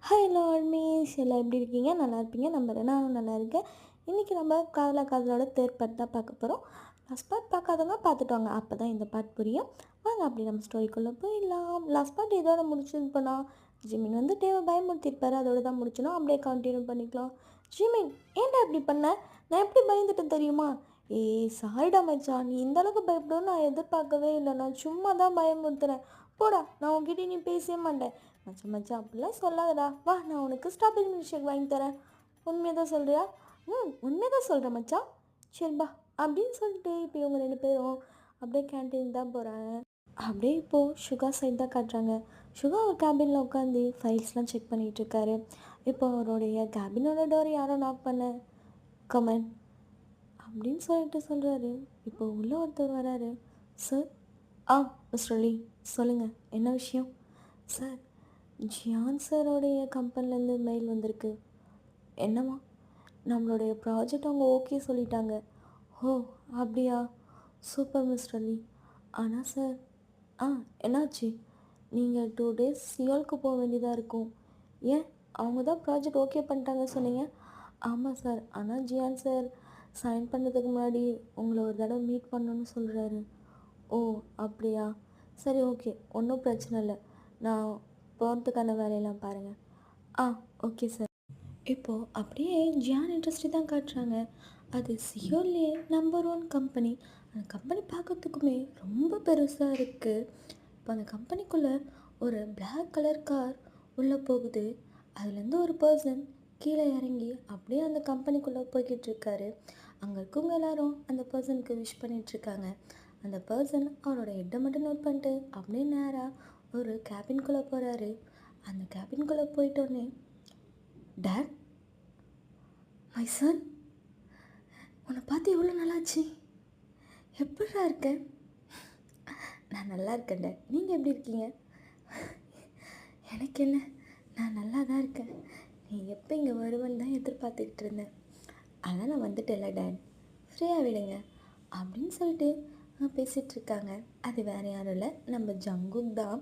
Hello ஆல்மீஸ் எல்லாம் எப்படி இருக்கீங்க? நல்லா இருப்பீங்க நம்புறேன். நானும் நல்லா இருக்கேன். இன்றைக்கி நம்ம காதலா காதலோட தேர்ட் பார்ட் தான் பார்க்க போகிறோம். லாஸ்ட் பார்ட் பார்க்காதவங்க பார்த்துட்டு வாங்க, அப்போ தான் இந்த பார்ட் புரியும். வாங்க அப்படி நம்ம ஸ்டோரிக்குள்ளே போயிடலாம். லாஸ்ட் பார்ட் இதோட முடிச்சது போனால் ஜிமின் வந்து டேவை பயமுறுத்திருப்பாரு, அதோட தான் முடிச்சணும். அப்படியே கண்டினியூ பண்ணிக்கலாம். ஜிமின், ஏன்டா இப்படி பண்ண? நான் எப்படி பயந்துட்டேன் தெரியுமா? சாரிடா மச்சான், நீ இந்த அளவுக்கு பயப்படுன்னு நான் எதிர்பார்க்கவே இல்லை. நான் சும்மா தான் பயமுறுத்துறேன். போடா, நான் உங்ககிட்ட நீ பேசவே மாட்டேன். மச்சான் மச்சான் அப்படிலாம் சொல்லாதடா. வா, நான் உனக்கு ஸ்ட்ராபெரி மில்க் ஷேக் வாங்கி தரேன். உண்மையாக தான் சொல்கிறியா? உண்மையாக தான் சொல்கிறேன் மச்சான். சரிப்பா அப்படின்னு சொல்லிட்டு இப்போ இவங்க ரெண்டு பேரும் அப்படியே கேன்டீன் தான் போகிறாங்க. அப்படியே இப்போது சுகா சைட் தான் காட்டுறாங்க. சுகா ஒரு கேபினில் உட்காந்து ஃபைல்ஸ்லாம் செக் பண்ணிகிட்ருக்காரு. இப்போ அவருடைய கேபினோட டோர் யாரோ நாக் பண்ண கமன் அப்படின்னு சொல்லிட்டு சொல்கிறாரு. இப்போ உள்ளே ஒருத்தர் வராரு. சார். மிஸ்டர் அலி, சொல்லுங்கள், என்ன விஷயம்? சார், ஜியான் சாரோடைய கம்பெனிலேருந்து மெயில் வந்திருக்கு. என்னம்மா? நம்மளுடைய ப்ராஜெக்ட் அவங்க ஓகே சொல்லிட்டாங்க. ஓ அப்படியா? சூப்பர் மிஸ்டர் அலி. ஆனால் சார். என்னாச்சு? நீங்கள் 2 days சியோலுக்கு போக வேண்டியதாக இருக்கும். ஏன்? அவங்க தான் ப்ராஜெக்ட் ஓகே பண்ணிட்டாங்க சொன்னீங்க. ஆமாம் சார், ஆனால் ஜியான் சார் சைன் பண்ணுறதுக்கு முன்னாடி உங்களை ஒரு தடவை மீட் பண்ணணும்னு சொல்கிறாரு. ஓ அப்படியா? சரி, ஓகே, ஒன்றும் பிரச்சனை இல்லை. நான் போகிறதுக்கான வேலையெல்லாம் பாருங்கள். Okay sir. இப்போது அப்படியே ஜியான் இண்டஸ்ட்ரி தான் காட்டுறாங்க. அது சியோல்லே நம்பர் 1 கம்பெனி. அந்த கம்பெனி பார்க்கறதுக்குமே ரொம்ப பெருசாக இருக்குது. இப்போ அந்த கம்பெனிக்குள்ளே ஒரு பிளாக் கலர் கார் உள்ளே போகுது. அதுலேருந்து ஒரு பர்சன் கீழே இறங்கி அப்படியே அந்த கம்பெனிக்குள்ளே போய்கிட்டு இருக்காரு. அங்கே இருக்கவங்க எல்லாரும் அந்த பர்சனுக்கு விஷ் பண்ணிகிட்ருக்காங்க. அந்த பர்சன் அவரோட ஹெட்டை மட்டும் நோட் பண்ணிட்டு அப்படியே நேராக ஒரு கேபின்குள்ளே போகிறாரு. அந்த கேபின்குள்ளே போயிட்டோன்னே, டேட், மை சன், உன்னை பார்த்து எவ்வளோ நல்லாச்சு. எப்படிடா இருக்க? நான் நல்லா இருக்கேன் டேட், நீங்கள் எப்படி இருக்கீங்க? எனக்கு என்ன, நான் நல்லா தான் இருக்கேன். நீ எப்போ இங்கே வருவேன்னு தான் எதிர்பார்த்துக்கிட்டு இருந்தேன். அதான் நான் வந்துட்டேன்ல டேட், ஃப்ரீயாக விடுங்க அப்படின்னு சொல்லிட்டு பேசிகிட்ருக்காங்க. அது வேறு யாரும் இல்லை, நம்ம ஜங்குக் தான்.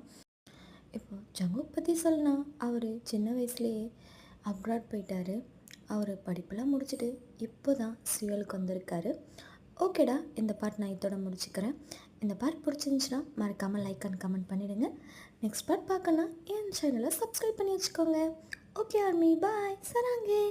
இப்போ ஜங்குக் பற்றி சொல்லலாம். அவர் சின்ன வயசுலேயே அப்ராட் போயிட்டார். அவர் படிப்பெல்லாம் முடிச்சுட்டு இப்போ தான் சியோலுக்கு வந்திருக்காரு. ஓகேடா, இந்த பார்ட் நான் இதோட முடிச்சுக்கிறேன். இந்த பார்ட் பிடிச்சிருந்துச்சுன்னா மறக்காமல் லைக் அண்ட் கமெண்ட் பண்ணிவிடுங்க. நெக்ஸ்ட் பார்ட் பார்க்கணுன்னா என் சேனலை சப்ஸ்கிரைப் பண்ணி வச்சுக்கோங்க. ஓகே ஆர்மி, பாய், சராங்கே.